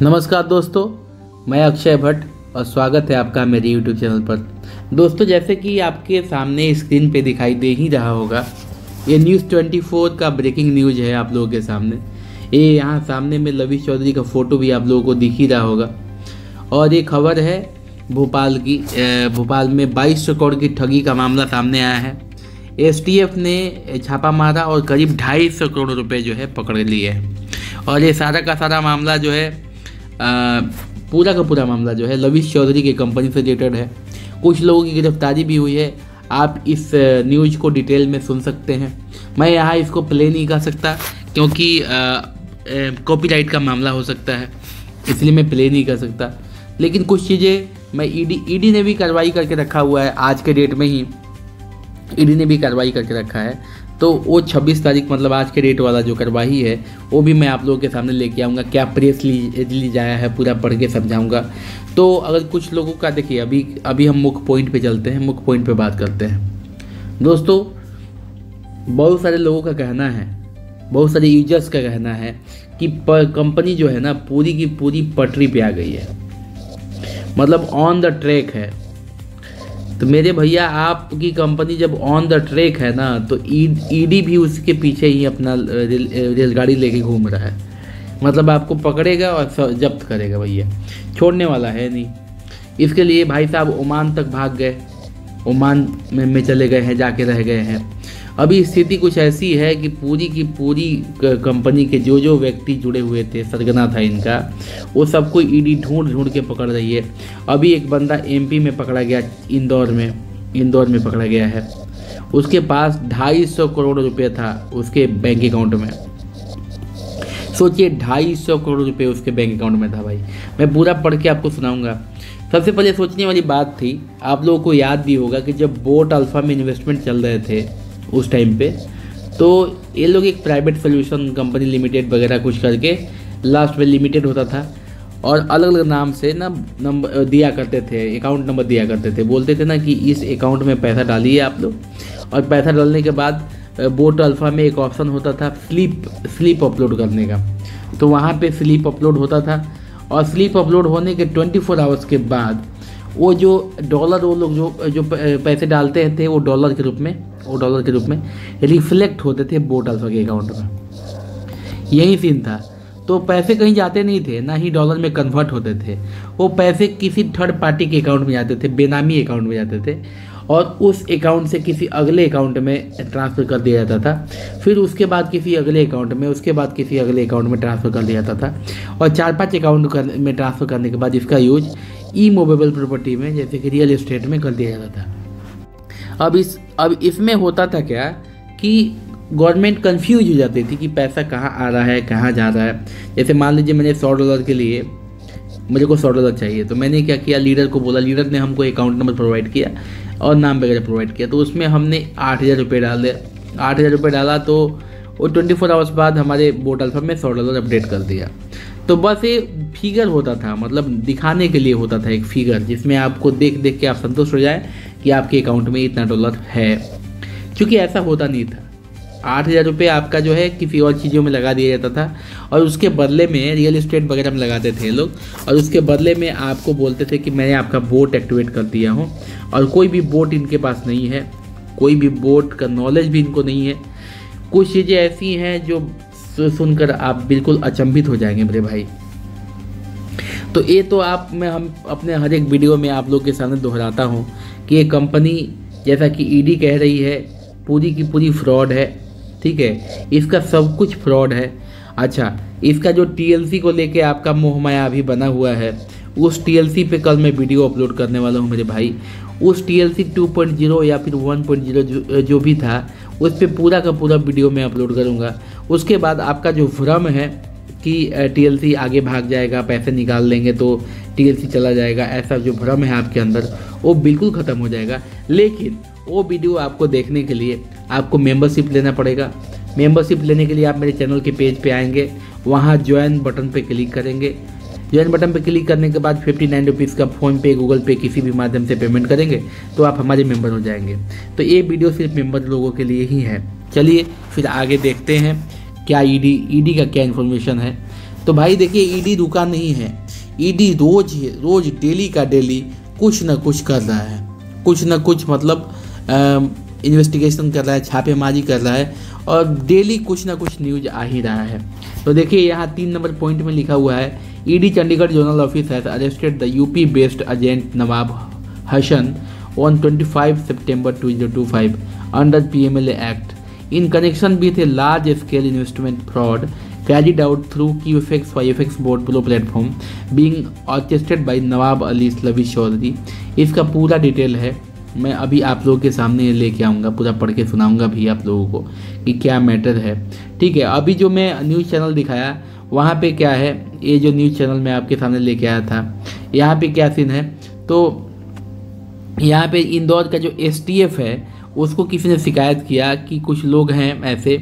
नमस्कार दोस्तों, मैं अक्षय भट्ट और स्वागत है आपका मेरे यूट्यूब चैनल पर। दोस्तों, जैसे कि आपके सामने स्क्रीन पे दिखाई दे ही रहा होगा, ये न्यूज़ 24 का ब्रेकिंग न्यूज़ है आप लोगों के सामने। ये यहाँ सामने में लवी चौधरी का फ़ोटो भी आप लोगों को दिख ही रहा होगा। और ये खबर है भोपाल की। भोपाल में 22 करोड़ की ठगी का मामला सामने आया है। एसटीएफ ने छापा मारा और करीब 250 करोड़ रुपए जो है पकड़ लिए हैं। और ये सारा का सारा मामला जो है पूरा का पूरा मामला जो है लवीश चौधरी की कंपनी से रिलेटेड है। कुछ लोगों की गिरफ्तारी भी हुई है। आप इस न्यूज़ को डिटेल में सुन सकते हैं। मैं यहाँ इसको प्ले नहीं कर सकता क्योंकि कॉपीराइट का मामला हो सकता है, इसलिए मैं प्ले नहीं कर सकता। लेकिन कुछ चीज़ें मैं ईडी ने भी कार्रवाई करके रखा हुआ है। आज के डेट में ही ईडी ने भी कार्रवाई करके रखा है, तो वो 26 तारीख मतलब आज के डेट वाला जो कार्रवाई है वो भी मैं आप लोगों के सामने लेके आऊँगा। क्या प्रेस रिलीज आया है पूरा पढ़ के समझाऊँगा। तो अगर कुछ लोगों का देखिए, अभी हम मुख्य पॉइंट पे चलते हैं, मुख्य पॉइंट पे बात करते हैं। दोस्तों, बहुत सारे लोगों का कहना है, बहुत सारे यूजर्स का कहना है कि कंपनी जो है ना पूरी की पूरी पटरी पे आ गई है, मतलब ऑन द ट्रैक है। तो मेरे भैया, आपकी कंपनी जब ऑन द ट्रैक है ना, तो ईडी भी उसके पीछे ही अपना रेलगाड़ी लेके घूम रहा है। मतलब आपको पकड़ेगा और जब्त करेगा भैया, छोड़ने वाला है नहीं। इसके लिए भाई साहब ओमान तक भाग गए, ओमान में चले गए हैं, जाके रह गए हैं। अभी स्थिति कुछ ऐसी है कि पूरी की पूरी कंपनी के जो व्यक्ति जुड़े हुए थे, सरगना था इनका, वो सबको ईडी ढूंढ के पकड़ रही है। अभी एक बंदा एमपी में पकड़ा गया, इंदौर में पकड़ा गया है। उसके पास 250 करोड़ रुपए था उसके बैंक अकाउंट में। सोचिए, 250 करोड़ रुपए उसके बैंक अकाउंट में था भाई। मैं पूरा पढ़ के आपको सुनाऊंगा। सबसे पहले सोचने वाली बात थी, आप लोगों को याद भी होगा कि जब बोट अल्फा में इन्वेस्टमेंट चल रहे थे उस टाइम पे, तो ये लोग एक प्राइवेट सोल्यूशन कंपनी लिमिटेड वगैरह कुछ करके लास्ट में लिमिटेड होता था, और अलग अलग नाम से ना नंबर दिया करते थे, अकाउंट नंबर दिया करते थे। बोलते थे ना कि इस अकाउंट में पैसा डालिए आप लोग, और पैसा डालने के बाद बोट अल्फा में एक ऑप्शन होता था स्लिप अपलोड करने का। तो वहाँ पे स्लिप अपलोड होता था, और स्लिप अपलोड होने के 24 आवर्स के बाद वो जो डॉलर, वो लोग जो पैसे डालते थे वो डॉलर के रूप में रिफ्लेक्ट होते थे बोट अल्फा के अकाउंट में। यही सीन था। तो पैसे कहीं जाते नहीं थे, ना ही डॉलर में कन्वर्ट होते थे। वो पैसे किसी थर्ड पार्टी के अकाउंट में जाते थे, बेनामी अकाउंट में जाते थे, और उस अकाउंट से किसी अगले अकाउंट में ट्रांसफ़र कर दिया जाता था। फिर उसके बाद किसी अगले अकाउंट में, उसके बाद किसी अगले अकाउंट में ट्रांसफ़र कर दिया जाता था। और 4-5 अकाउंट में ट्रांसफ़र करने के बाद इसका यूज ई मूवेबल प्रॉपर्टी में, जैसे कि रियल एस्टेट में कर दिया जाता था। अब इसमें होता था क्या कि गवर्नमेंट कंफ्यूज हो जाती थी कि पैसा कहाँ आ रहा है, कहाँ जा रहा है। जैसे मान लीजिए मैंने $100 के लिए, मेरे को $100 चाहिए, तो मैंने क्या किया, लीडर को बोला। लीडर ने हमको अकाउंट नंबर प्रोवाइड किया और नाम वगैरह प्रोवाइड किया। तो उसमें हमने 8,000 रुपये डाले। 8,000 रुपये डाला तो वो 24 आवर्स बाद हमारे बोट अल्फा में $100 अपडेट कर दिया। तो बस ये फिगर होता था, मतलब दिखाने के लिए होता था एक फिगर, जिसमें आपको देख के आप संतुष्ट हो जाए कि आपके अकाउंट में इतना डॉलर है। क्योंकि ऐसा होता नहीं था। 8,000 रुपये आपका जो है किसी और चीज़ों में लगा दिया जाता था, और उसके बदले में रियल एस्टेट वगैरह में लगाते थे लोग, और उसके बदले में आपको बोलते थे कि मैंने आपका बोट एक्टिवेट कर दिया हूँ। और कोई भी बोट इनके पास नहीं है, कोई भी बोट का नॉलेज भी इनको नहीं है। कुछ चीज़ें ऐसी हैं जो सुनकर आप बिल्कुल अचंभित हो जाएंगे मेरे भाई। तो ये तो हम अपने हर एक वीडियो में आप लोग के सामने दोहराता हूँ कि ये कंपनी, जैसा कि ईडी कह रही है, पूरी की पूरी फ्रॉड है। ठीक है, इसका सब कुछ फ्रॉड है। अच्छा, इसका जो टीएलसी को लेके आपका मोहमाया अभी बना हुआ है, उस टीएलसी पे कल मैं वीडियो अपलोड करने वाला हूँ मेरे भाई। उस टीएलसी 2.0 या फिर 1.0 जो भी था, उस पर पूरा का पूरा वीडियो मैं अपलोड करूँगा। उसके बाद आपका जो भ्रम है कि टीएलसी आगे भाग जाएगा, पैसे निकाल लेंगे तो टीएलसी चला जाएगा, ऐसा जो भ्रम है आपके अंदर, वो बिल्कुल ख़त्म हो जाएगा। लेकिन वो वीडियो आपको देखने के लिए आपको मेंबरशिप लेना पड़ेगा। मेंबरशिप लेने के लिए आप मेरे चैनल के पेज पे आएंगे, वहाँ ज्वाइन बटन पे क्लिक करेंगे। ज्वाइन बटन पे क्लिक करने के बाद 59 रुपीज़ का फ़ोनपे, गूगल पे, किसी भी माध्यम से पेमेंट करेंगे तो आप हमारे मेंबर हो जाएंगे। तो ये वीडियो सिर्फ मेंबर लोगों के लिए ही है। चलिए फिर आगे देखते हैं क्या ईडी का क्या इन्फॉर्मेशन है। तो भाई देखिए ईडी रुका नहीं है, ईडी रोज डेली का डेली कुछ ना कुछ कर रहा है, कुछ ना कुछ मतलब इन्वेस्टिगेशन कर रहा है, छापेमारी कर रहा है और डेली कुछ ना कुछ न्यूज आ ही रहा है। तो देखिए यहाँ 3 नंबर पॉइंट में लिखा हुआ है, ED Chandigarh zonal office has arrested the UP based agent Nawab Hasan on 25 September 2025 under PMLA Act in connection with a large-scale investment fraud carried out through QFX YFX Board Pro platform being orchestrated by Nawab Ali लवी चौधरी। इसका पूरा detail है, मैं अभी आप लोगों के सामने लेके आऊँगा, पूरा पढ़ के सुनाऊँगा भी आप लोगों को कि क्या मैटर है। ठीक है, अभी जो मैं न्यूज़ चैनल दिखाया वहाँ पे क्या है, ये जो न्यूज़ चैनल मैं आपके सामने लेके आया था, यहाँ पे क्या सीन है, तो यहाँ पे इंदौर का जो STF है उसको किसी ने शिकायत किया कि कुछ लोग हैं ऐसे,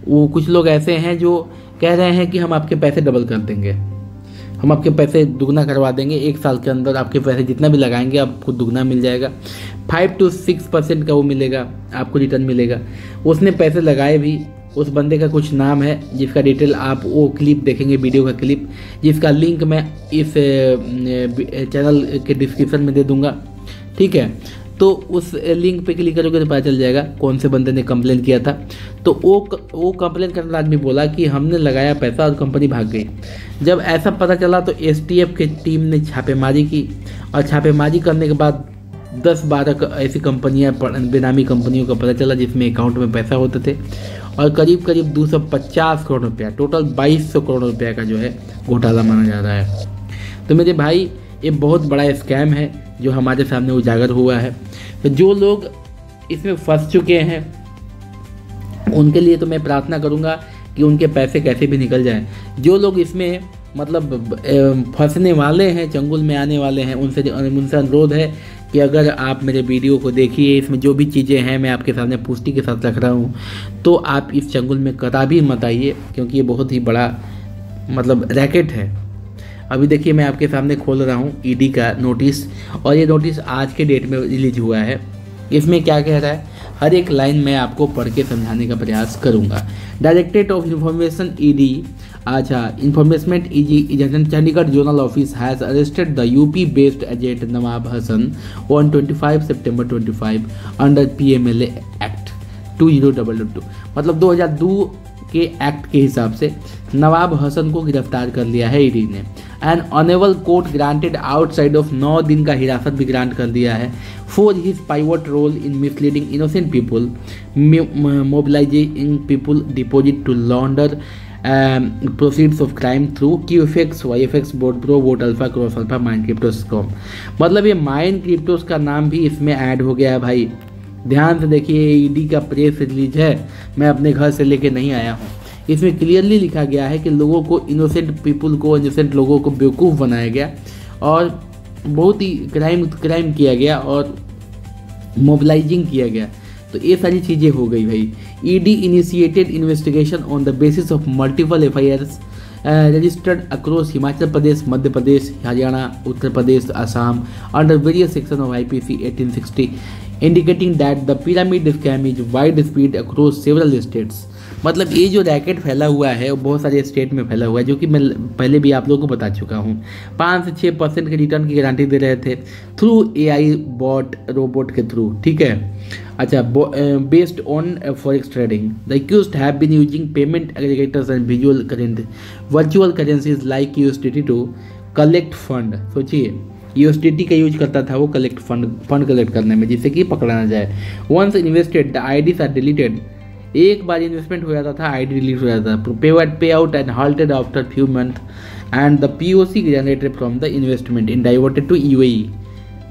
वो कुछ लोग ऐसे हैं जो कह रहे हैं कि हम आपके पैसे डबल कर देंगे, हम आपके पैसे दुगना करवा देंगे, 1 साल के अंदर आपके पैसे जितना भी लगाएंगे आपको दुगना मिल जाएगा, 5 to 6% का वो मिलेगा, आपको रिटर्न मिलेगा। उसने पैसे लगाए भी, उस बंदे का कुछ नाम है जिसका डिटेल आप वो क्लिप देखेंगे, वीडियो का क्लिप जिसका लिंक मैं इस चैनल के डिस्क्रिप्शन में दे दूँगा। ठीक है, तो उस लिंक पे क्लिक करोगे तो पता चल जाएगा कौन से बंदे ने कंप्लेन किया था। तो वो कंप्लेन करने वाला आदमी बोला कि हमने लगाया पैसा और कंपनी भाग गई। जब ऐसा पता चला तो STF की टीम ने छापेमारी की और छापेमारी करने के बाद 10-12 ऐसी कंपनियां, बेनामी कंपनियों का पता चला जिसमें अकाउंट में पैसा होते थे और करीब 250 करोड़ रुपया, टोटल 2200 करोड़ रुपया का जो है घोटाला माना जा रहा है। तो मेरे भाई ये बहुत बड़ा स्कैम है जो हमारे सामने उजागर हुआ है। तो जो लोग इसमें फंस चुके हैं उनके लिए तो मैं प्रार्थना करूंगा कि उनके पैसे कैसे भी निकल जाएं। जो लोग इसमें मतलब फंसने वाले हैं, चंगुल में आने वाले हैं, उनसे अनुरोध है कि अगर आप मेरे वीडियो को देखिए, इसमें जो भी चीज़ें हैं मैं आपके सामने पुष्टि के साथ रख रहा हूँ, तो आप इस चंगुल में कतई मत आइए, क्योंकि ये बहुत ही बड़ा मतलब रैकेट है। अभी देखिए मैं आपके सामने खोल रहा हूँ ईडी का नोटिस, और ये नोटिस आज के डेट में रिलीज हुआ है। इसमें क्या कह रहा है, हर एक लाइन मैं आपको पढ़ के समझाने का प्रयास करूँगा। Directorate of information ED, information agent Chandigarh zonal office has arrested the UP based agent Nawab Hasan on 25 September 25 under PMLA act 2022। मतलब 2002 के एक्ट के हिसाब से नवाब हसन को गिरफ्तार कर लिया है ईडी ने। And honourable court granted outside of 9 दिन का हिरासत भी ग्रांट कर दिया है for his pivot role in misleading innocent people, mobilising people deposit to launder proceeds of crime through QFX YFX board pro vote alpha cross alpha mind cryptos. मतलब ये mind क्रिप्टोस का नाम भी इसमें ऐड हो गया है भाई। ध्यान से देखिए, ईडी का प्रेस रिलीज है, मैं अपने घर से लेके नहीं आया हूँ। इसमें क्लियरली लिखा गया है कि लोगों को, इनोसेंट पीपल को, इनोसेंट लोगों को बेवकूफ़ बनाया गया और बहुत ही क्राइम किया गया और मोबिलाइजिंग किया गया। तो ये सारी चीज़ें हो गई भाई। ED initiated investigation on the basis of multiple FIRs registered across Himachal Pradesh, Madhya Pradesh, Haryana, Uttar Pradesh, Assam under various section of IPC 1860 indicating that the pyramid scam is wide spread across several states. मतलब ये जो रैकेट फैला हुआ है वो बहुत सारे स्टेट में फैला हुआ है, जो कि मैं पहले भी आप लोगों को बता चुका हूँ। 5 से 6% के रिटर्न की गारंटी दे रहे थे थ्रू AI बॉट रोबोट के थ्रू। ठीक है, अच्छा, based on forex trading the accused have been using payment aggregators and virtual currencies like USDT to collect fund. सोचिए, USDT का यूज करता था वो कलेक्ट फंड कलेक्ट करने में, जिससे कि पकड़ा ना जाए। Once invested the IDs are deleted. एक बार इन्वेस्टमेंट हो जाता था, ID डिलीट हो जाता था। Pay out and halted after few month and the POC generated from the investment in diverted to UAE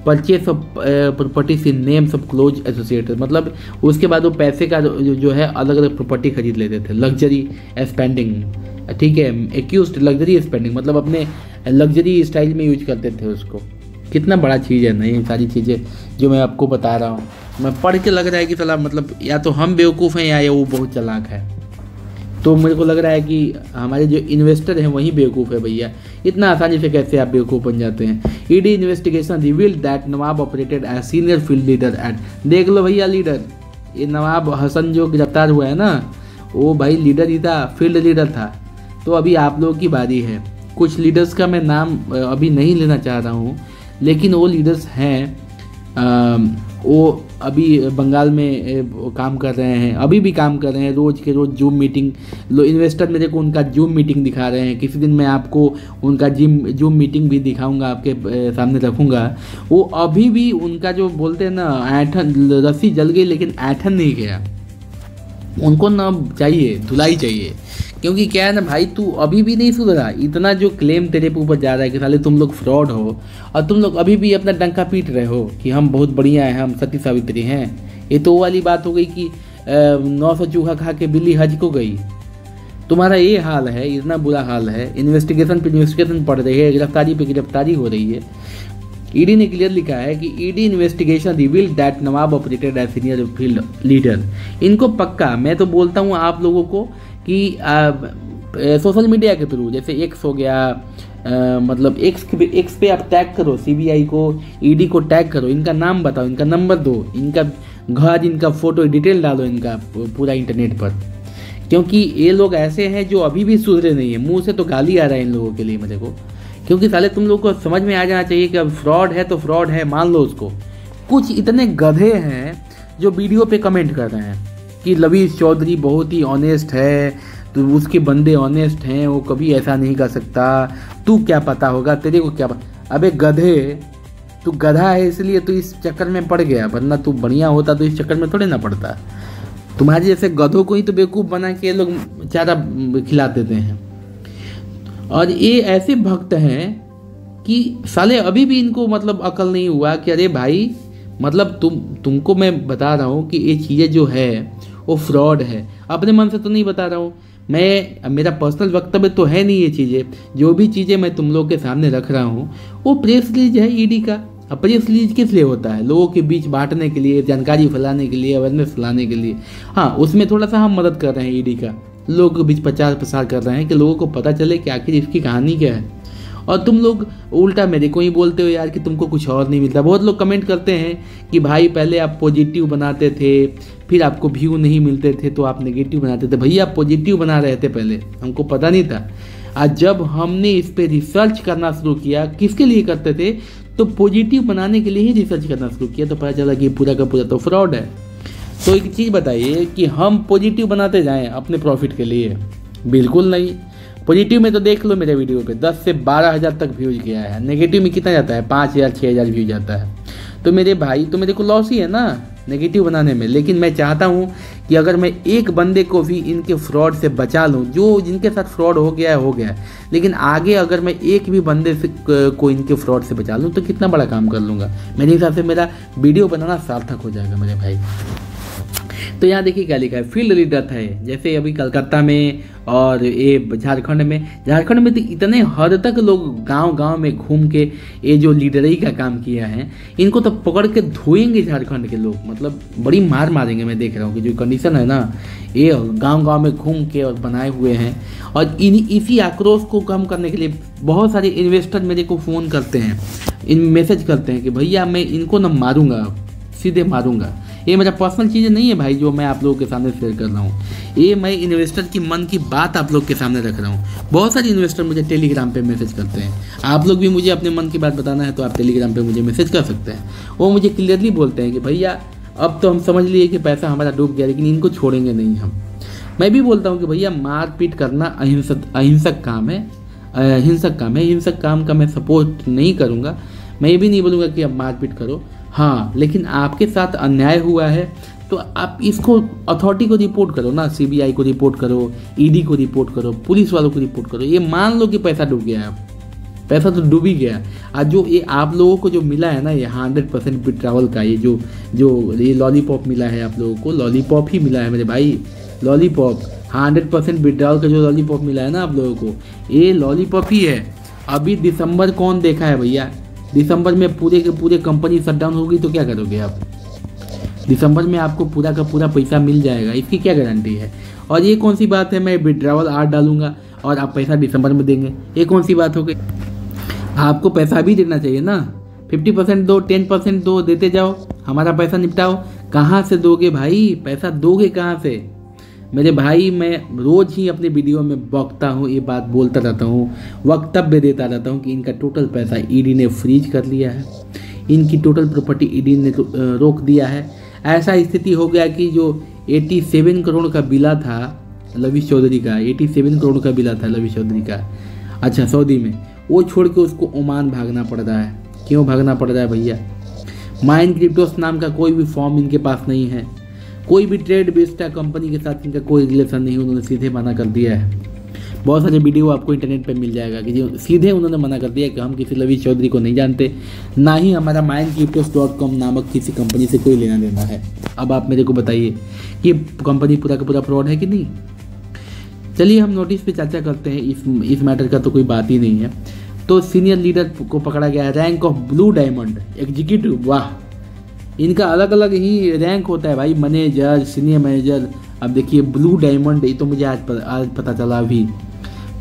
purchase of properties in names of close associated. मतलब उसके बाद वो पैसे का जो है अलग अलग प्रॉपर्टी खरीद लेते थे। लग्जरी स्पेंडिंग, ठीक है, एक्यूज्ड लग्जरी स्पेंडिंग, मतलब अपने लग्जरी स्टाइल में यूज करते थे उसको। कितना बड़ा चीज़ है ना ये सारी चीज़ें जो मैं आपको बता रहा हूँ। मैं पढ़ के लग रहा है कि साला मतलब या तो हम बेवकूफ़ हैं या वो बहुत चालाक है। तो मेरे को लग रहा है कि हमारे जो इन्वेस्टर हैं वही बेवकूफ़ है भैया। इतना आसानी से कैसे आप बेवकूफ़ बन जाते हैं। ED investigation revealed that Nawab operated as senior field leader at, देख लो भैया लीडर, ये नवाब हसन जो गिरफ्तार हुआ है ना, वो भाई लीडर ही था, फील्ड लीडर था। तो अभी आप लोगों की बारी है। कुछ लीडर्स का मैं नाम अभी नहीं लेना चाह रहा हूँ, लेकिन वो लीडर्स हैं, वो अभी बंगाल में काम कर रहे हैं, अभी भी काम कर रहे हैं, रोज़ के रोज़ जूम मीटिंग। इन्वेस्टर मेरे को उनका जूम मीटिंग दिखा रहे हैं। किसी दिन मैं आपको उनका जूम मीटिंग भी दिखाऊंगा, आपके सामने रखूंगा। वो अभी भी उनका जो बोलते हैं ना, ऐठन, रस्सी जल गई लेकिन ऐठन नहीं गया। उनको ना चाहिए धुलाई चाहिए, क्योंकि क्या है ना भाई, तू अभी भी नहीं सुधरा। इतना जो क्लेम तेरे पे ऊपर जा रहा है कि साले तुम लोग फ्रॉड हो, और तुम लोग अभी भी अपना डंका पीट रहे हो कि हम बहुत बढ़िया हैं, हम सती सावित्री हैं। ये तो वो वाली बात हो गई कि 900 चूहा खा के बिल्ली हज को गई। तुम्हारा ये हाल है, इतना बुरा हाल है। इन्वेस्टिगेशन पे इन्वेस्टिगेशन पड़ रही है, गिरफ्तारी पे गिरफ्तारी हो रही है। ईडी ने क्लियर लिखा है कि ED investigation reveal that Nawab operated as senior field leader. इनको पक्का मैं तो बोलता हूँ आप लोगों को कि सोशल मीडिया के थ्रू, जैसे एक्स हो गया, मतलब एक्स पे आप टैग करो सीबीआई को, ईडी को टैग करो, इनका नाम बताओ, इनका नंबर दो, इनका घर, इनका फोटो डिटेल डालो इनका पूरा इंटरनेट पर। क्योंकि ये लोग ऐसे हैं जो अभी भी सुधरे नहीं है। मुंह से तो गाली आ रहा है इन लोगों के लिए मेरे को, क्योंकि साले तुम लोग को समझ में आ जाना चाहिए कि अब फ्रॉड है तो फ्रॉड है, मान लो उसको। कुछ इतने गधे हैं जो वीडियो पे कमेंट कर रहे हैं कि लवीज चौधरी बहुत ही ऑनेस्ट है, तो उसके बंदे ऑनेस्ट हैं, वो कभी ऐसा नहीं कर सकता, तू क्या पता होगा, तेरे को क्या पता। अबे गधे, तू गधा है इसलिए तू इस चक्कर में पड़ गया, वरना तू बढ़िया होता तो इस चक्कर में थोड़े ना पड़ता। तुम्हारे जैसे गधों को ही तो बेवकूफ़ बना के लोग चारा खिला देते हैं। और ये ऐसे भक्त हैं कि साले अभी भी इनको मतलब अकल नहीं हुआ कि अरे भाई, मतलब तुमको मैं बता रहा हूँ कि ये चीज़ें जो है वो फ्रॉड है। अपने मन से तो नहीं बता रहा हूँ मैं, मेरा पर्सनल वक्तव्य तो है नहीं। ये चीज़ें, जो भी चीज़ें मैं तुम लोग के सामने रख रहा हूँ वो प्रेस रिलीज है ईडी का। अब प्रेस रिलीज किस लिए होता है? लोगों के बीच बांटने के लिए, जानकारी फैलाने के लिए, अवेयरनेस फैलाने के लिए। हाँ, उसमें थोड़ा सा हम मदद कर रहे हैं ईडी का, लोगों के बीच प्रचार प्रसार कर रहे हैं कि लोगों को पता चले कि आखिर इसकी कहानी क्या है। और तुम लोग उल्टा मेरे को ही बोलते हो यार कि तुमको कुछ और नहीं मिलता। बहुत लोग कमेंट करते हैं कि भाई पहले आप पॉजिटिव बनाते थे, फिर आपको व्यू नहीं मिलते थे तो आप नेगेटिव बनाते थे। भैया आप पॉजिटिव बना रहे थे पहले, हमको पता नहीं था। आज जब हमने इस पर रिसर्च करना शुरू किया, किसके लिए करते थे? तो पॉजिटिव बनाने के लिए ही रिसर्च करना शुरू किया, तो पता चला कि पूरा का पूरा तो फ्रॉड है। तो एक चीज़ बताइए कि हम पॉजिटिव बनाते जाएं अपने प्रॉफिट के लिए? बिल्कुल नहीं। पॉजिटिव में तो देख लो मेरे वीडियो पे 10 से 12 हज़ार तक व्यूज गया है। नेगेटिव में कितना जाता है? 5,000 6,000 व्यूज जाता है। तो मेरे भाई, तो मेरे को लॉस ही है ना नेगेटिव बनाने में। लेकिन मैं चाहता हूँ कि अगर मैं एक बंदे को भी इनके फ्रॉड से बचा लूँ, जो जिनके साथ फ्रॉड हो गया है हो गया, लेकिन आगे अगर मैं एक भी बंदे से को इनके फ्रॉड से बचा लूँ तो कितना बड़ा काम कर लूँगा। मेरे हिसाब से मेरा वीडियो बनाना सार्थक हो जाएगा मेरे भाई। तो यहाँ देखिए क्या लिखा है, फील्ड लीडर है। जैसे अभी कलकत्ता में और ये झारखंड में तो इतने हद तक लोग गांव में घूम के ये जो लीडरी का काम किया है, इनको तो पकड़ के धोएंगे झारखंड के लोग, मतलब बड़ी मार मारेंगे। मैं देख रहा हूँ कि जो कंडीशन है ना, ये गांव में घूम के और बनाए हुए हैं। और इसी आक्रोश को कम करने के लिए बहुत सारे इन्वेस्टर मेरे को फ़ोन करते हैं, मैसेज करते हैं कि भैया मैं इनको ना मारूंगा, सीधे मारूंगा। ये मेरा पर्सनल चीज़ें नहीं है भाई जो मैं आप लोगों के सामने शेयर कर रहा हूँ, ये मैं इन्वेस्टर की मन की बात आप लोग के सामने रख रहा हूँ। बहुत सारे इन्वेस्टर मुझे टेलीग्राम पे मैसेज करते हैं। आप लोग भी मुझे अपने मन की बात बताना है तो आप टेलीग्राम पे मुझे मैसेज कर सकते हैं। वो मुझे क्लियरली बोलते हैं कि भैया अब तो हम समझ लिए कि पैसा हमारा डूब गया, लेकिन इनको छोड़ेंगे नहीं हम। मैं भी बोलता हूँ कि भैया मारपीट करना अहिंसक काम है, हिंसक काम का मैं सपोर्ट नहीं करूँगा। मैं ये भी नहीं बोलूँगा कि अब मारपीट करो, हाँ, लेकिन आपके साथ अन्याय हुआ है तो आप इसको अथॉरिटी को रिपोर्ट करो ना, सीबीआई को रिपोर्ट करो, ईडी को रिपोर्ट करो, पुलिस वालों को रिपोर्ट करो। ये मान लो कि पैसा डूब गया है, पैसा तो डूब ही गया। आज जो ये आप लोगों को जो मिला है ना, ये 100% विड्रॉवल का, ये जो ये लॉलीपॉप मिला है आप लोगों को, लॉलीपॉप ही मिला है मेरे भाई, लॉलीपॉप 100% विड्रॉवल का जो लॉलीपॉप मिला है ना आप लोगों को, ये लॉलीपॉप ही है। अभी दिसंबर कौन देखा है भैया? दिसंबर में पूरे के पूरे कंपनी शटडाउन होगी तो क्या करोगे आप? दिसंबर में आपको पूरा का पूरा पैसा मिल जाएगा, इसकी क्या गारंटी है? और ये कौन सी बात है मैं विड्रॉवल आज डालूंगा और आप पैसा दिसंबर में देंगे? ये कौन सी बात हो गई? आपको पैसा भी देना चाहिए ना, 50% दो, 10% दो, देते जाओ, हमारा पैसा निपटाओ। कहाँ से दोगे भाई? पैसा दोगे कहाँ से? मेरे भाई, मैं रोज़ ही अपने वीडियो में बकता हूँ, ये बात बोलता रहता हूँ, वक्तव्य देता रहता हूँ कि इनका टोटल पैसा ईडी ने फ्रीज कर लिया है, इनकी टोटल प्रॉपर्टी ईडी ने रोक दिया है। ऐसा स्थिति हो गया कि जो 87 करोड़ का बिला था लविश चौधरी का, 87 करोड़ का बिला था लविश चौधरी का, अच्छा सऊदी में, वो छोड़ के उसको ओमान भागना पड़ रहा है। क्यों भागना पड़ रहा है भैया? माइन क्रिप्टोस नाम का कोई भी फॉर्म इनके पास नहीं है, कोई भी ट्रेड बेस्ड कंपनी के साथ इनका कोई रिलेशन नहीं, उन्होंने सीधे मना कर दिया है। बहुत सारे वीडियो आपको इंटरनेट पे मिल जाएगा कि जो सीधे उन्होंने मना कर दिया कि हम किसी लविश चौधरी को नहीं जानते, ना ही हमारा mindcryptos.com नामक किसी कंपनी से कोई लेना देना है। अब आप मेरे को बताइए कि कंपनी पूरा का पूरा फ्रॉड है कि नहीं। चलिए हम नोटिस पे चर्चा करते हैं, इस मैटर का तो कोई बात ही नहीं है। तो सीनियर लीडर को पकड़ा गया है, rank of blue diamond executive. वाह, इनका अलग अलग ही रैंक होता है भाई, मैनेजर, सीनियर मैनेजर। अब देखिए ब्लू डायमंड, ये तो मुझे आज पता चला अभी।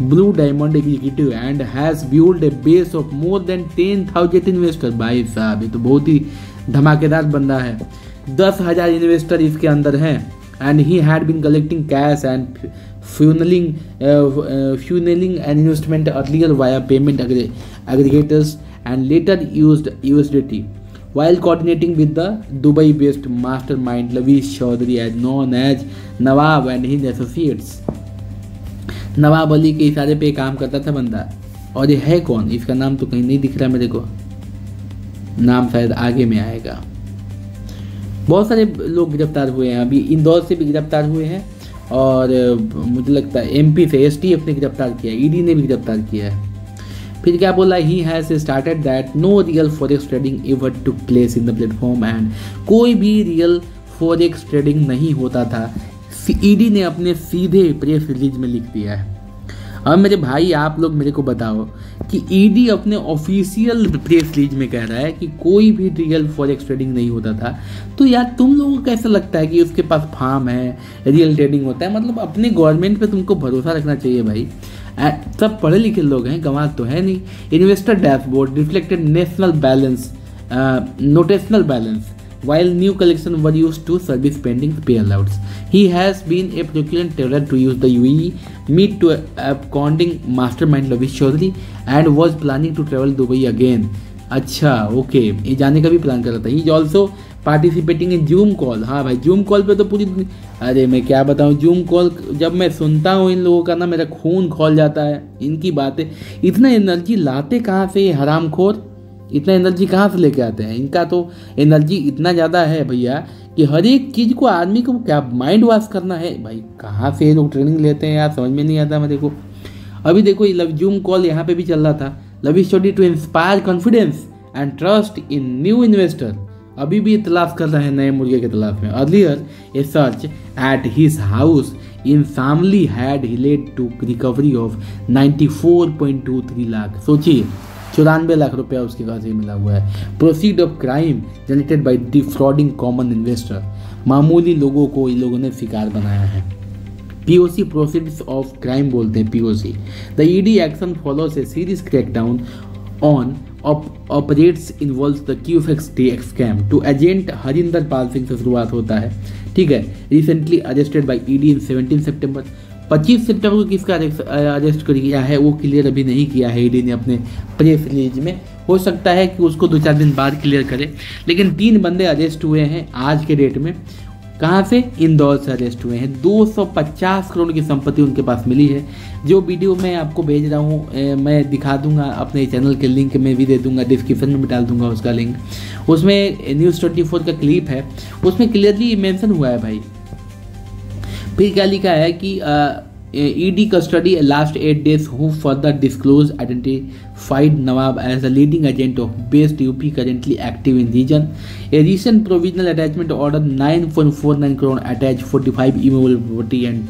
Blue diamond executive and has build a base of more than 10,000 investor. भाई साहब, ये तो बहुत ही धमाकेदार बंदा है। 10,000 इन्वेस्टर इसके अंदर हैं and he had been collecting cash and fueling an investment earlier via payment aggregators and later used USDT while coordinating with the Dubai-based mastermind Lavish Chaudhary, as known as Nawab and his associates। Nawab Ali के इशारे पे काम करता था बंदा। और ये है कौन? इसका नाम तो कहीं नहीं दिख रहा मेरे को, नाम शायद आगे में आएगा। बहुत सारे लोग गिरफ्तार हुए हैं, अभी इंदौर से भी गिरफ्तार हुए हैं और मुझे लगता है एमपी से एसटीएफ ने गिरफ्तार किया, ईडी ने भी गिरफ्तार किया है। फिर क्या बोला? He has started that no real forex trading ever took place in the platform and कोई भी रियल फॉरेक्स ट्रेडिंग नहीं होता था, ईडी ने अपने सीधे प्रेस रिलीज में लिख दिया है। अब मेरे भाई आप लोग मेरे को बताओ कि ईडी अपने ऑफिशियल प्रेस रिलीज में कह रहा है कि कोई भी रियल फॉरेक्स ट्रेडिंग नहीं होता था, तो यार तुम लोगों को कैसा लगता है कि उसके पास फार्म है, रियल ट्रेडिंग होता है? मतलब अपने गवर्नमेंट पे तुमको भरोसा रखना चाहिए भाई। सब पढ़े लिखे लोग हैं, गंवार तो है नहीं। Investor dashboard reflected national balance, notional balance while new collection were used to service pending payouts. He has been a procurement teller to use the UAE meet to absconding mastermind Lavish Chaudhary and was planning to travel Dubai again. अच्छा okay, ये जाने का भी plan कर रहा था। He is also participating in Zoom call। हाँ भाई, Zoom call पे तो पूरी, अरे मैं क्या बताऊँ, Zoom call जब मैं सुनता हूँ इन लोगों का ना मेरा खून खौल जाता है। इनकी बातें, इतना एनर्जी लाते कहाँ से ये हरामखोर, इतना एनर्जी कहाँ से लेके आते हैं? इनका तो एनर्जी इतना ज़्यादा है भैया कि हर एक चीज़ को आदमी को क्या माइंड वॉश करना है भाई। कहाँ से ये लोग ट्रेनिंग लेते हैं यार, समझ में नहीं आता मेरे को। अभी देखो जूम कॉल यहाँ पे भी चल रहा था, Lavish Chaudhary to inspire confidence and trust in new investor. अभी भी तलाश कर रहे हैं नए मुर्गे के तलाश में। Earlier a search at his house in Shamli had led to recovery of 94.23 lakh. सोचिए 94 लाख रुपया उसके घर से मिला हुआ है। Proceed of crime generated by defrauding common investor. मामूली लोगों को इन लोगों ने शिकार बनाया है। पीओसी प्रोसीड्स ऑफ क्राइम बोलते हैं POC. The ED action follows a series crackdown on operates involves the QFX scam to agent Harinder Pal Singh से शुरुआत होता है। ठीक है, recently arrested by ED in 17 September. 25 सितंबर को किसका अरेस्ट किया है वो क्लियर अभी नहीं किया है ईडी ने अपने प्रेस रिलीज में। हो सकता है कि उसको 2-4 दिन बाद क्लियर करे, लेकिन 3 बंदे अरेस्ट हुए हैं आज के डेट में। कहाँ से? इंदौर से अरेस्ट हुए हैं। 250 करोड़ की संपत्ति उनके पास मिली है। जो वीडियो मैं आपको भेज रहा हूँ मैं दिखा दूंगा, अपने चैनल के लिंक में भी दे दूंगा, डिस्क्रिप्शन में भी डाल दूंगा उसका लिंक। उसमें न्यूज़ 24 का क्लिप है, उसमें क्लियरली मेंशन हुआ है भाई। फिर क्या लिखा है कि ED custody last 8 days who further disclose identified Nawab as the leading agent of based UP currently active in region. A recent provisional attachment order 9.49 crore attach 45 immovable property and,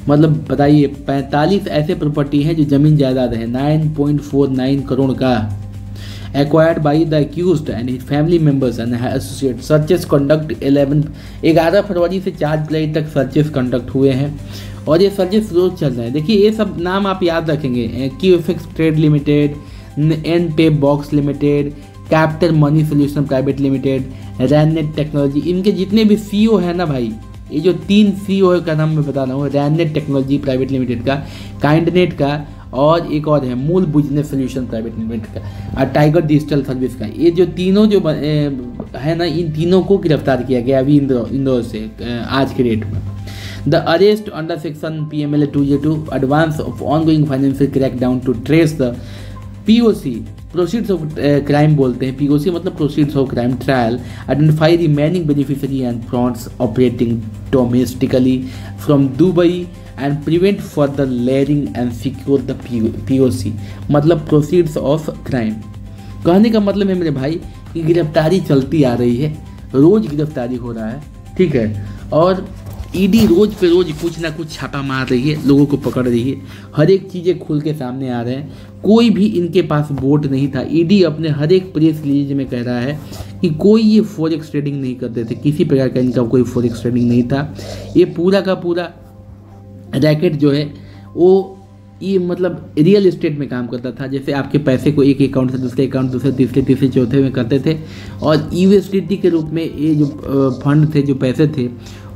मतलब बताइए 45 ऐसे प्रॉपर्टी हैं जो जमीन जायदाद है। 9.49 करोड़ का acquired by the accused and his family members and associates। Searches conduct 11 फरवरी से 4 जुलाई तक सर्चेस कंडक्ट हुए हैं और ये सर्चेस रोज चल रहे हैं। देखिए ये सब नाम आप याद रखेंगे, QFX trade limited, N pay box limited, capital money solution private limited, Rannet technology, इनके जितने भी सीईओ है ना भाई, ये जो 3 CEO का नाम मैं बता रहा हूँ, रैननेट टेक्नोलॉजी प्राइवेट लिमिटेड का, काइंडनेट का, और एक और है मूल बिजनेस सोल्यूशन प्राइवेट लिमिटेड का, और टाइगर डिजिटल सर्विस का। ये जो तीनों जो है ना, इन तीनों को गिरफ्तार किया गया अभी इंदौर से आज के डेट में। The arrest under section PMLA 202 advance of ongoing financial crackdown to trace the POC proceeds of crime बोलते हैं, POC मतलब proceeds of crime trial, identify remaining beneficiary and frauds operating domestically from Dubai and prevent further layering and secure the POC मतलब proceeds of crime. कहने का मतलब है मेरे भाई कि गिरफ्तारी चलती आ रही है, रोज गिरफ्तारी हो रहा है, ठीक है, और ED रोज पे रोज कुछ ना कुछ छापा मार रही है, लोगों को पकड़ रही है, हर एक चीज़ें खुल के सामने आ रहे हैं। कोई भी इनके पास बोट नहीं था। ED अपने हर एक प्रेस रिलीज में कह रहा है कि कोई ये फॉरेक्स ट्रेडिंग नहीं करते थे, किसी प्रकार का इनका कोई फॉरेक्स ट्रेडिंग नहीं था। ये पूरा का पूरा रैकेट जो है वो ये मतलब रियल एस्टेट में काम करता था। जैसे आपके पैसे को एक अकाउंट से दूसरे अकाउंट, दूसरे तीसरे चौथे में करते थे, और USDT के रूप में ये जो फंड थे, जो पैसे थे,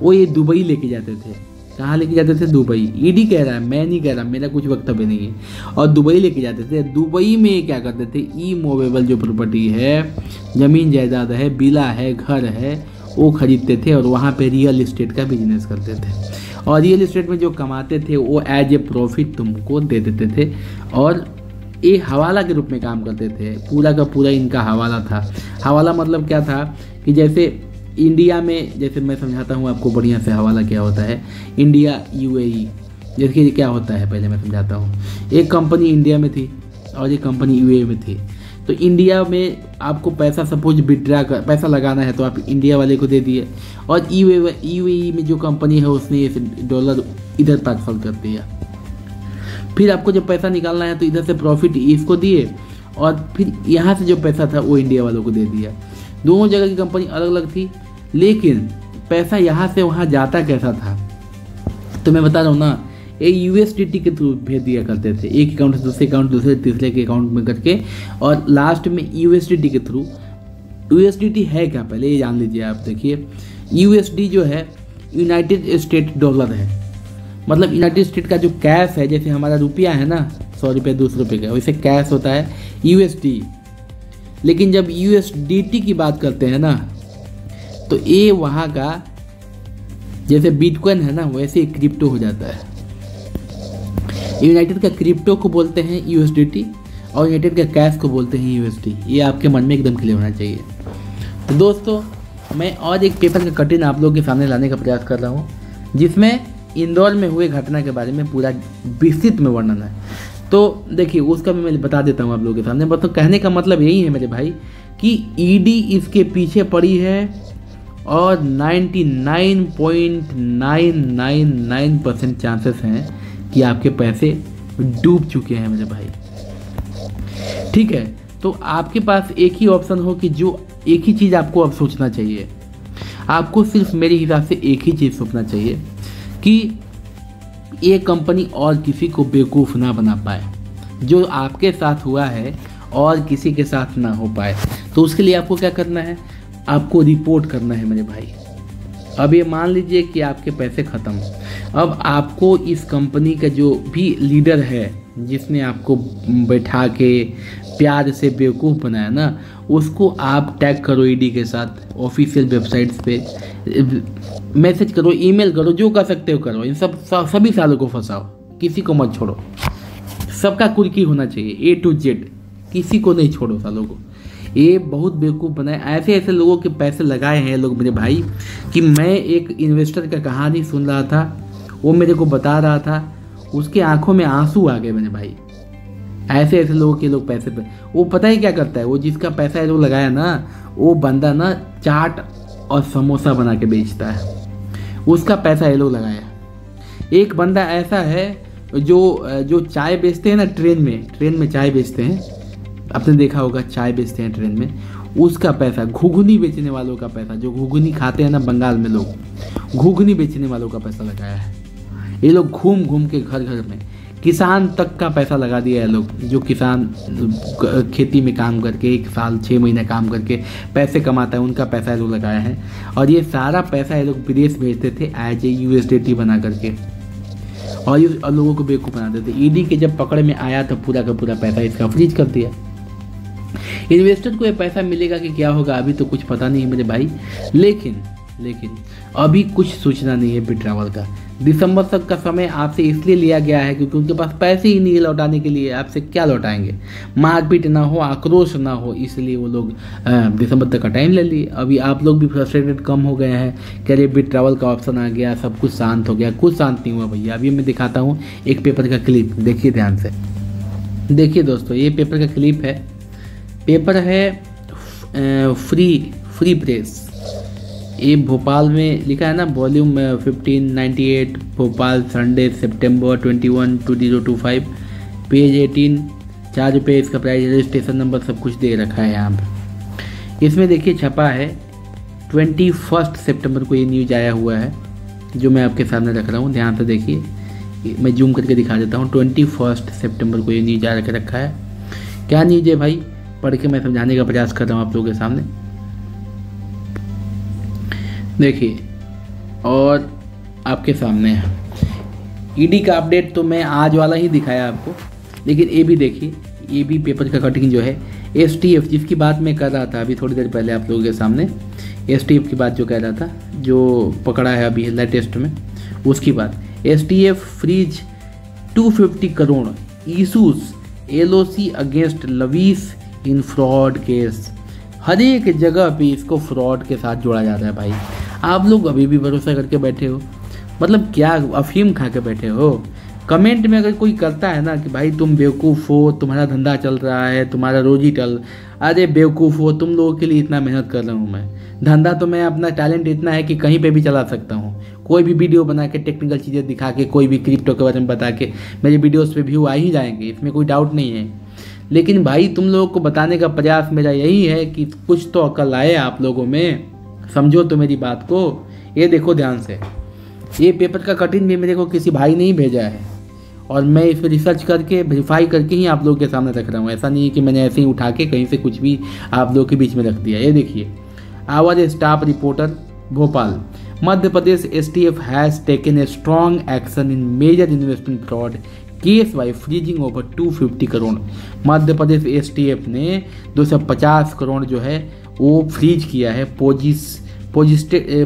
वो ये दुबई लेके जाते थे। कहाँ लेके जाते थे? दुबई। ED कह रहा है, मैं नहीं कह रहा, मेरा कुछ वक्तव्य नहीं है। और दुबई लेके जाते थे। दुबई में क्या करते थे? इमूवेबल जो प्रॉपर्टी है, ज़मीन जायदाद है, विला है, घर है, वो खरीदते थे और वहाँ पे रियल एस्टेट का बिजनेस करते थे। और रियल एस्टेट में जो कमाते थे वो एज ए प्रॉफिट तुमको दे देते थे, और ये हवाला के रूप में काम करते थे। पूरा का पूरा इनका हवाला था। हवाला मतलब क्या था कि जैसे इंडिया में, जैसे मैं समझाता हूँ आपको बढ़िया से हवाला क्या होता है। इंडिया UAE जैसे क्या होता है पहले मैं समझाता हूँ। एक कंपनी इंडिया में थी और एक कंपनी UAE में थी। तो इंडिया में आपको पैसा सपोज विड्रा कर पैसा लगाना है तो आप इंडिया वाले को दे दिए, और UAE में जो कंपनी है उसने ये डॉलर इधर ट्रांसफर कर दिया। फिर आपको जब पैसा निकालना है तो इधर से प्रॉफिट इसको दिए, और फिर यहाँ से जो पैसा था वो इंडिया वालों को दे दिया। दोनों जगह की कंपनी अलग अलग थी, लेकिन पैसा यहाँ से वहाँ जाता कैसा था तो मैं बता रहा हूँ ना, ये USDT के थ्रू भेज दिया करते थे। एक अकाउंट से दूसरे अकाउंट, दूसरे तीसरे के अकाउंट में करके, और लास्ट में USDT के थ्रू। USDT है क्या पहले ये जान लीजिए आप। देखिए USD जो है यूनाइटेड स्टेट डॉलर है, मतलब यूनाइटेड स्टेट का जो कैश है, जैसे हमारा रुपया है ना 100 रुपये 200 रुपये का, वैसे कैश होता है USD। लेकिन जब USDT की बात करते हैं ना तो ये वहाँ का जैसे बिटकॉइन है ना वैसे क्रिप्टो हो जाता है। यूनाइटेड का क्रिप्टो को बोलते हैं USDT और यूनाइटेड का कैश को बोलते हैं USD। ये आपके मन में एकदम क्लियर होना चाहिए। तो दोस्तों मैं और एक पेपर का कटिंग आप लोगों के सामने लाने का प्रयास कर रहा हूँ, जिसमें इंदौर में हुए घटना के बारे में पूरा विस्तृत में वर्णन है। तो देखिए उसका भी मैं बता देता हूँ आप लोगों के सामने। मतलब कहने का मतलब यही है मेरे भाई कि ED इसके पीछे पड़ी है, और 99.999% चांसेस हैं कि आपके पैसे डूब चुके हैं मेरे भाई। ठीक है, तो आपके पास एक ही ऑप्शन हो कि जो एक ही चीज़ आपको अब सोचना चाहिए। आपको सिर्फ मेरे हिसाब से एक ही चीज़ सोचना चाहिए कि ये कंपनी और किसी को बेवकूफ़ ना बना पाए। जो आपके साथ हुआ है और किसी के साथ ना हो पाए। तो उसके लिए आपको क्या करना है? आपको रिपोर्ट करना है मेरे भाई। अब ये मान लीजिए कि आपके पैसे ख़त्म, अब आपको इस कंपनी का जो भी लीडर है जिसने आपको बैठा के प्यार से बेवकूफ़ बनाया ना, उसको आप टैग करो ED के साथ ऑफिशियल वेबसाइट्स पे, मैसेज करो, ईमेल करो, जो कर सकते हो करो। इन सभी सालों को फंसाओ, किसी को मत छोड़ो। सबका कुर्की होना चाहिए A to Z, किसी को नहीं छोड़ो सालों को। ये बहुत बेवकूफ़ बनाए, ऐसे ऐसे लोगों के पैसे लगाए हैं लोग मेरे भाई कि मैं एक इन्वेस्टर का कहानी सुन रहा था, वो मेरे को बता रहा था, उसके आंखों में आंसू आ गए मेरे भाई। ऐसे ऐसे लोगों के लोग पैसे पे, वो पता है क्या करता है, वो जिसका पैसा है जो लगाया ना, वो बंदा ना चाट और समोसा बना के बेचता है, उसका पैसा ये लोग लगाया। एक बंदा ऐसा है जो चाय बेचते हैं ना, ट्रेन में चाय बेचते हैं, आपने देखा होगा चाय बेचते हैं ट्रेन में, उसका पैसा, घुघनी बेचने वालों का पैसा, जो घुघनी खाते हैं ना बंगाल में लोग, घुघनी बेचने वालों का पैसा लगाया है। ये लोग घूम घूम के घर घर में किसान तक का पैसा लगा दिया है लोग, जो किसान खेती में काम करके 1 साल 6 महीने काम करके पैसे कमाता है, उनका पैसा ये लोग लगाया है। और ये सारा पैसा ये लोग विदेश भेजते थे एज ए USDT बना करके, और ये लोगों को बेवकूफ़ बनाते थे। ईडी के जब पकड़ में आया तो पूरा का पूरा पैसा इसका फ्रीज कर दिया। इन्वेस्टर को ये पैसा मिलेगा कि क्या होगा अभी तो कुछ पता नहीं है मेरे भाई, लेकिन अभी कुछ सूचना नहीं है बिट्रावल का। दिसंबर तक का समय आपसे इसलिए लिया गया है क्योंकि उनके पास पैसे ही नहीं है लौटाने के लिए। आपसे क्या लौटाएंगे, मारपीट ना हो, आक्रोश ना हो, इसलिए वो लोग दिसंबर तक का टाइम ले लिए। अभी आप लोग भी फ्रस्ट्रेटेड कम हो गए हैं कि अरे बिट्रावल का ऑप्शन आ गया, सब कुछ शांत हो गया। कुछ शांत नहीं हुआ भैया। अभी मैं दिखाता हूँ एक पेपर का क्लिप, देखिए ध्यान से। देखिए दोस्तों, ये पेपर का क्लिप है। पेपर है फ्री प्रेस, ये भोपाल में लिखा है ना, वॉल्यूम 1598 भोपाल, संडे सितंबर 21 2025, पेज 18, 4 रुपये इसका प्राइस, रजिस्ट्रेशन नंबर सब कुछ दे रखा है यहाँ पर। इसमें देखिए छपा है 21 सितंबर को ये न्यूज आया हुआ है, जो मैं आपके सामने रख रहा हूँ। ध्यान से देखिए, मैं जूम करके दिखा देता हूँ। 21 सितंबर को ये न्यूज आ रखा है। क्या न्यूज है भाई, पढ़ के मैं समझाने का प्रयास कर रहा हूँ आप लोगों के सामने। देखिए, और आपके सामने है ईडी का अपडेट। तो मैं आज वाला ही दिखाया आपको, लेकिन ये भी देखिए, ये भी पेपर का कटिंग जो है STF, जिसकी बात मैं कर रहा था अभी थोड़ी देर पहले आप लोगों के सामने, STF की बात जो कह रहा था, जो पकड़ा है अभी लेटेस्ट में, उसकी बात। STF freeze 250 crore issues LOC against Lavish in fraud case. हर एक जगह पे इसको फ्रॉड के साथ जोड़ा जाता है भाई। आप लोग अभी भी भरोसा करके बैठे हो, मतलब क्या अफीम खा के बैठे हो। कमेंट में अगर कोई करता है ना कि भाई तुम बेवकूफ़ हो, तुम्हारा धंधा चल रहा है, तुम्हारा रोजी टल, अरे बेवकूफ़ हो, तुम लोगों के लिए इतना मेहनत कर रहा हूँ मैं। धंधा तो मैं, अपना टैलेंट इतना है कि कहीं पे भी चला सकता हूँ। कोई भी वीडियो बना के टेक्निकल चीज़ें दिखा के, कोई भी क्रिप्टो के बारे में बता के मेरे वीडियोज़ पे व्यू आ ही जाएंगे, इसमें कोई डाउट नहीं है। लेकिन भाई तुम लोगों को बताने का प्रयास मेरा यही है कि कुछ तो अकल आए आप लोगों में, समझो तो मेरी बात को। ये देखो ध्यान से, ये पेपर का कटिंग भी मेरे को किसी भाई ने ही भेजा है, और मैं इस पर रिसर्च करके वेरीफाई करके ही आप लोगों के सामने रख रहा हूँ। ऐसा नहीं है कि मैंने ऐसे ही उठा के कहीं से कुछ भी आप लोगों के बीच में रख दिया। ये देखिए, our staff reporter Bhopal, Madhya Pradesh STF has taken a strong action in major investment fraud case by freezing over 250 crore. Madhya Pradesh STF ने 250 करोड़ जो है वो फ्रीज किया है,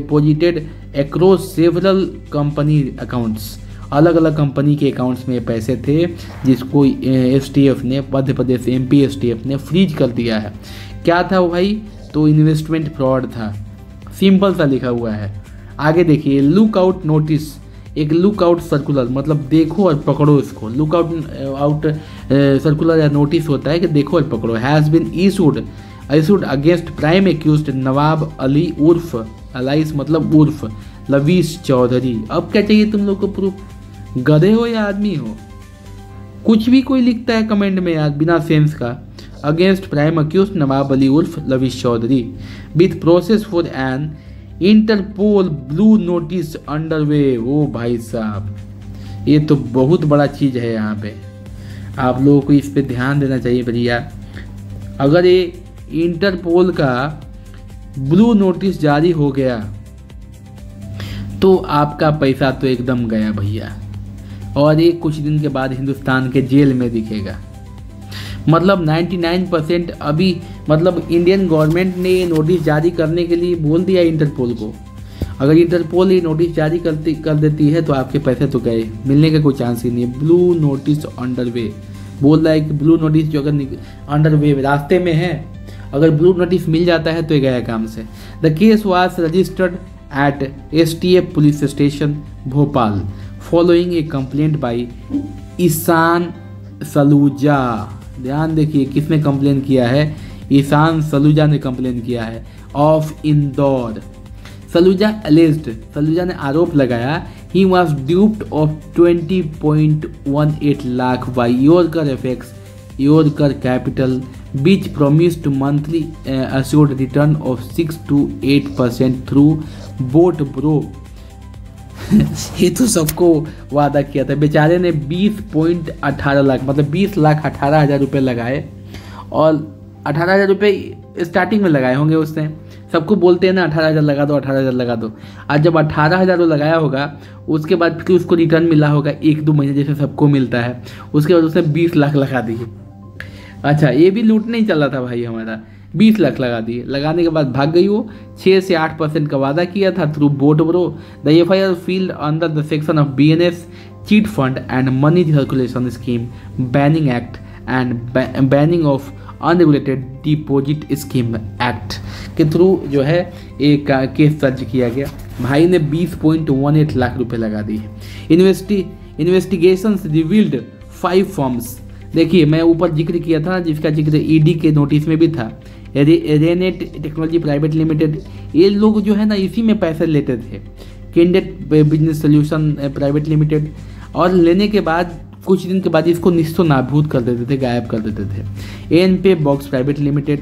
पोजिटेड अक्रॉस सेवरल कंपनी अकाउंट्स। अलग अलग कंपनी के अकाउंट्स में पैसे थे, जिसको STF ने, मध्य प्रदेश MP STF ने फ्रीज कर दिया है। क्या था वो भाई, तो इन्वेस्टमेंट फ्रॉड था, सिंपल सा लिखा हुआ है। आगे देखिए, लुकआउट नोटिस, एक लुकआउट सर्कुलर, मतलब देखो और पकड़ो इसको। लुकआउट सर्कुलर या नोटिस होता है कि देखो और पकड़ो। Has been issued against prime accused Nawab Ali उर्फ अलाइस, मतलब उर्फ लवीस चौधरी। अब क्या चाहिए तुम लोग को प्रूफ, गधे हो या आदमी हो? कुछ भी कोई लिखता है कमेंट में यार बिना सेंस का। Against prime accused Nawab Ali उर्फ Lavish Chaudhary with process for an Interpol blue notice underway. ओ भाई साहब, ये तो बहुत बड़ा चीज़ है। यहाँ पे आप लोगों को इस पे ध्यान देना चाहिए भैया। अगर ये इंटरपोल का ब्लू नोटिस जारी हो गया तो आपका पैसा तो एकदम गया भैया, और ये कुछ दिन के बाद हिंदुस्तान के जेल में दिखेगा। मतलब 99% अभी, मतलब इंडियन गवर्नमेंट ने ये नोटिस जारी करने के लिए बोल दिया इंटरपोल को। अगर इंटरपोल ये नोटिस जारी कर देती है तो आपके पैसे तो गए, मिलने का कोई चांस ही नहीं है। ब्लू नोटिस अंडरवे बोल रहा है कि ब्लू नोटिस जो अगर अंडरवे रास्ते में है, अगर ब्लू नोटिस मिल जाता है तो ये गया काम से। The case was registered at STF police station Bhopal following a complaint by Ishan Saluja. ध्यान देखिए किसने कंप्लेन किया है, ईशान सलूजा ने कंप्लेन किया है, ऑफ इंदौर। सलूजा ने आरोप लगाया he was duped of 20.18 lakh by Yorker FX Yorker capital which promised monthly assured return of 6 to 8% through boat bro ये तो सबको वादा किया था। बेचारे ने 20.18 लाख मतलब 20,18,000 रुपये लगाए, और 18,000 रुपये स्टार्टिंग में लगाए होंगे उसने। सबको बोलते हैं ना 18,000 लगा दो, 18,000 लगा दो। आज जब 18,000 वो लगाया होगा, उसके बाद फिर उसको रिटर्न मिला होगा 1-2 महीने जैसे सबको मिलता है, उसके बाद उसने 20 लाख लगा दिए। अच्छा, ये भी लूट नहीं चला था भाई हमारा, 20 लाख लगा दिए। लगाने के बाद भाग गई वो। 6 से 8% का वादा किया था through boat bro. The FIR field under the section of BNS chit fund and money circulation scheme banning act and banning of unregulated deposit scheme act के थ्रू जो है एक केस दर्ज किया गया। भाई ने 20.18 लाख रुपए लगा दिए। Investigation revealed 5 firms. देखिए, मैं ऊपर जिक्र किया था जिसका जिक्र ED के नोटिस में भी था, रेनेट टेक्नोलॉजी प्राइवेट लिमिटेड। ये लोग जो है ना इसी में पैसे लेते थे। Cadet business solution private limited, और लेने के बाद कुछ दिन के बाद इसको निस्तो नाबूद कर देते थे, गायब कर देते थे। ANP box private limited,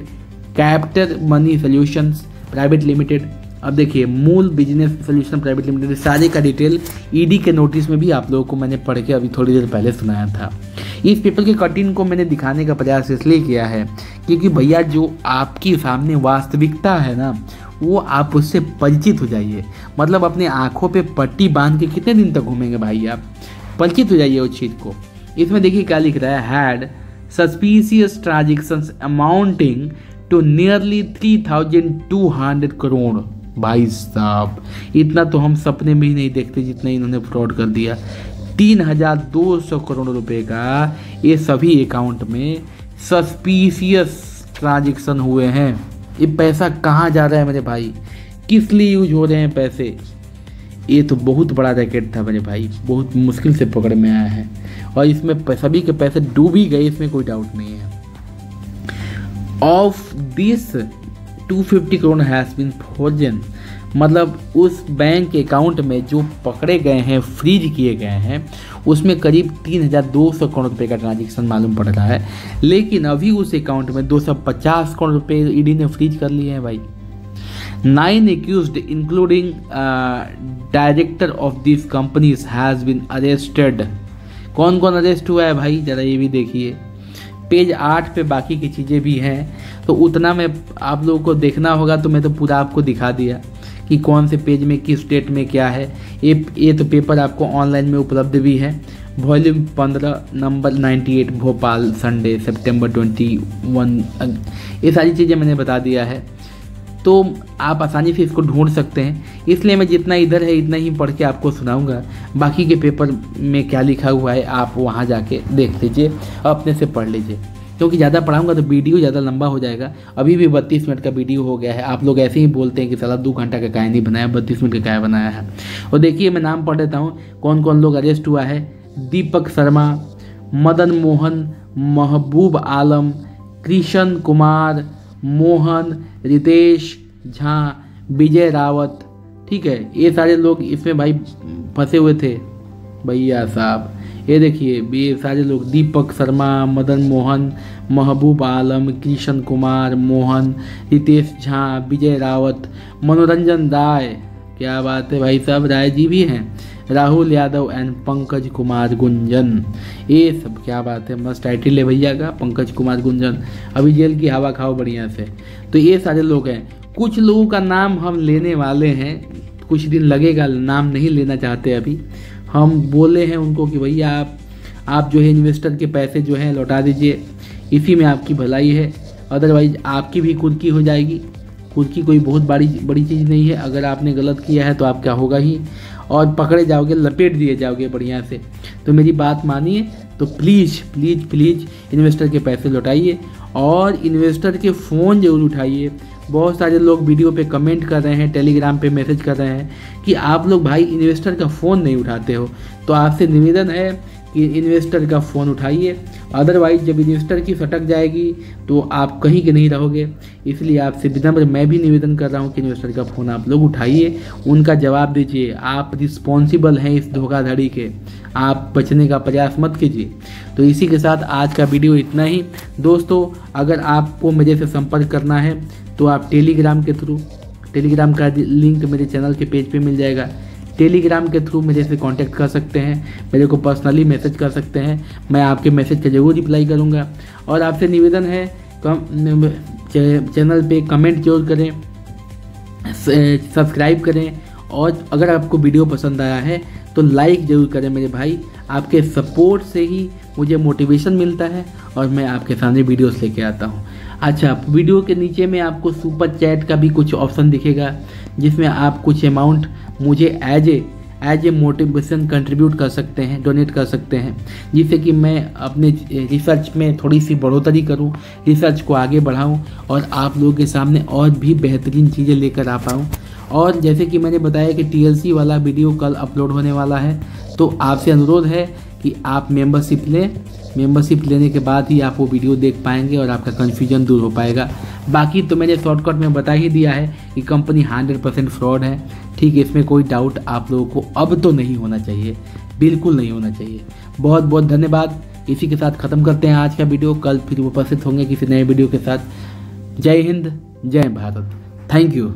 capital money solutions private limited. अब देखिए, मूल बिजनेस सोल्यूशन प्राइवेट लिमिटेड, सारे का डिटेल ED के नोटिस में भी आप लोगों को मैंने पढ़ के अभी थोड़ी देर पहले सुनाया था। इस पेपर के कटिंग को मैंने दिखाने का प्रयास इसलिए किया है क्योंकि भैया जो आपकी सामने वास्तविकता है ना, वो आप उससे परिचित हो जाइए। मतलब अपने आँखों पे पट्टी बांध के कितने दिन तक घूमेंगे भाई आप, परिचित हो जाइए उस चीज़ को। इसमें देखिए क्या लिख रहा है, had suspicious transactions amounting to nearly 3,200 crore. भाई साहब, इतना तो हम सपने में ही नहीं देखते जितना इन्होंने फ्रॉड कर दिया। 3,200 करोड़ रुपए का ये सभी अकाउंट में सस्पिशियस ट्रांजेक्शन हुए हैं। ये पैसा कहाँ जा रहा है मेरे भाई, किस लिए यूज हो रहे हैं पैसे? ये तो बहुत बड़ा रैकेट था मेरे भाई, बहुत मुश्किल से पकड़ में आया है, और इसमें सभी के पैसे डूब ही गए, इसमें कोई डाउट नहीं है। Of this 250 crore has been frozen. मतलब उस बैंक अकाउंट में जो पकड़े गए हैं, फ्रीज किए गए हैं, उसमें करीब 3,200 करोड़ रुपए का ट्रांजेक्शन मालूम पड़ रहा है। लेकिन अभी उस अकाउंट में 250 करोड़ रुपए ED ने फ्रीज कर लिए हैं भाई। 9 accused including director of this companies has been arrested. कौन कौन अरेस्ट हुआ है भाई, ज़रा ये भी देखिए। पेज 8 पे बाकी की चीज़ें भी हैं, तो उतना में आप लोगों को देखना होगा, तो मैं तो पूरा आपको दिखा दिया कि कौन से पेज में किस डेट में क्या है। ये तो पेपर आपको ऑनलाइन में उपलब्ध भी है। वॉल्यूम 15 नंबर 98 भोपाल संडे सितंबर 21। ये सारी चीज़ें मैंने बता दिया है, तो आप आसानी से इसको ढूंढ सकते हैं। इसलिए मैं जितना इधर है इतना ही पढ़ के आपको सुनाऊंगा। बाकी के पेपर में क्या लिखा हुआ है आप वहाँ जाके देख लीजिए, अपने से पढ़ लीजिए, क्योंकि ज़्यादा पढ़ाऊंगा तो वीडियो ज़्यादा लंबा हो जाएगा। अभी भी 32 मिनट का वीडियो हो गया है। आप लोग ऐसे ही बोलते हैं कि साला 2 घंटा का काय नहीं बनाया, 32 मिनट का काय बनाया है। और देखिए, मैं नाम पढ़ देता हूँ कौन कौन लोग अरेस्ट हुआ है। दीपक शर्मा, मदन मोहन, महबूब आलम, कृष्ण कुमार, मोहन, रितेश झा, विजय रावत। ठीक है, ये सारे लोग इसमें भाई फंसे हुए थे भैया साहब। ये देखिए, ये सारे लोग दीपक शर्मा, मदन मोहन, महबूब आलम, कृष्ण कुमार, मोहन, रितेश झा, विजय रावत, मनोरंजन राय, क्या बात है भाई साहब, राय जी भी हैं, राहुल यादव एंड पंकज कुमार गुंजन। ये सब क्या बात है, मस्त टाइटल है भैया का, पंकज कुमार गुंजन। अभी जेल की हवा खाओ बढ़िया से। तो ये सारे लोग हैं। कुछ लोगों का नाम हम लेने वाले हैं, कुछ दिन लगेगा, नाम नहीं लेना चाहते अभी। हम बोले हैं उनको कि भैया आप जो है इन्वेस्टर के पैसे जो हैं लौटा दीजिए, इसी में आपकी भलाई है, अदरवाइज आपकी भी खुद की हो जाएगी। खुद की कोई बहुत बड़ी चीज़ नहीं है। अगर आपने गलत किया है तो आपका होगा ही, और पकड़े जाओगे, लपेट दिए जाओगे बढ़िया से। तो मेरी बात मानिए, तो प्लीज़ प्लीज़ प्लीज़ इन्वेस्टर के पैसे लौटाइए, और इन्वेस्टर के फ़ोन ज़रूर उठाइए। बहुत सारे लोग वीडियो पे कमेंट कर रहे हैं, टेलीग्राम पे मैसेज कर रहे हैं कि आप लोग भाई इन्वेस्टर का फ़ोन नहीं उठाते हो। तो आपसे निवेदन है कि इन्वेस्टर का फ़ोन उठाइए, अदरवाइज जब इन्वेस्टर की सटक जाएगी तो आप कहीं के नहीं रहोगे। इसलिए आपसे विनम्र मैं भी निवेदन कर रहा हूँ कि इन्वेस्टर का फ़ोन आप लोग उठाइए, उनका जवाब दीजिए। आप रिस्पॉन्सिबल हैं इस धोखाधड़ी के, आप बचने का प्रयास मत कीजिए। तो इसी के साथ आज का वीडियो इतना ही। दोस्तों, अगर आपको मेरे से संपर्क करना है तो आप टेलीग्राम के थ्रू, टेलीग्राम का लिंक मेरे चैनल के पेज पे मिल जाएगा। टेलीग्राम के थ्रू मेरे से कांटेक्ट कर सकते हैं, मेरे को पर्सनली मैसेज कर सकते हैं, मैं आपके मैसेज का ज़रूर रिप्लाई करूँगा। और आपसे निवेदन है चैनल पे कमेंट जरूर करें, सब्सक्राइब करें, और अगर आपको वीडियो पसंद आया है तो लाइक ज़रूर करें मेरे भाई। आपके सपोर्ट से ही मुझे मोटिवेशन मिलता है और मैं आपके सामने वीडियोस लेके आता हूँ। अच्छा, वीडियो के नीचे में आपको सुपर चैट का भी कुछ ऑप्शन दिखेगा, जिसमें आप कुछ अमाउंट मुझे एज ए मोटिवेशन कंट्रीब्यूट कर सकते हैं, डोनेट कर सकते हैं, जिससे कि मैं अपने रिसर्च में थोड़ी सी बढ़ोतरी करूं, रिसर्च को आगे बढ़ाऊं और आप लोगों के सामने और भी बेहतरीन चीज़ें लेकर आ पाऊँ। और जैसे कि मैंने बताया कि TLC वाला वीडियो कल अपलोड होने वाला है, तो आपसे अनुरोध है कि आप मेंबरशिप लें। मेंबरशिप लेने के बाद ही आप वो वीडियो देख पाएंगे और आपका कन्फ्यूजन दूर हो पाएगा। बाकी तो मैंने शॉर्टकट में बता ही दिया है कि कंपनी 100% फ्रॉड है। ठीक है, इसमें कोई डाउट आप लोगों को अब तो नहीं होना चाहिए, बिल्कुल नहीं होना चाहिए। बहुत बहुत धन्यवाद। इसी के साथ ख़त्म करते हैं आज का वीडियो। कल फिर उपस्थित होंगे किसी नए वीडियो के साथ। जय हिंद, जय भारत। Thank you.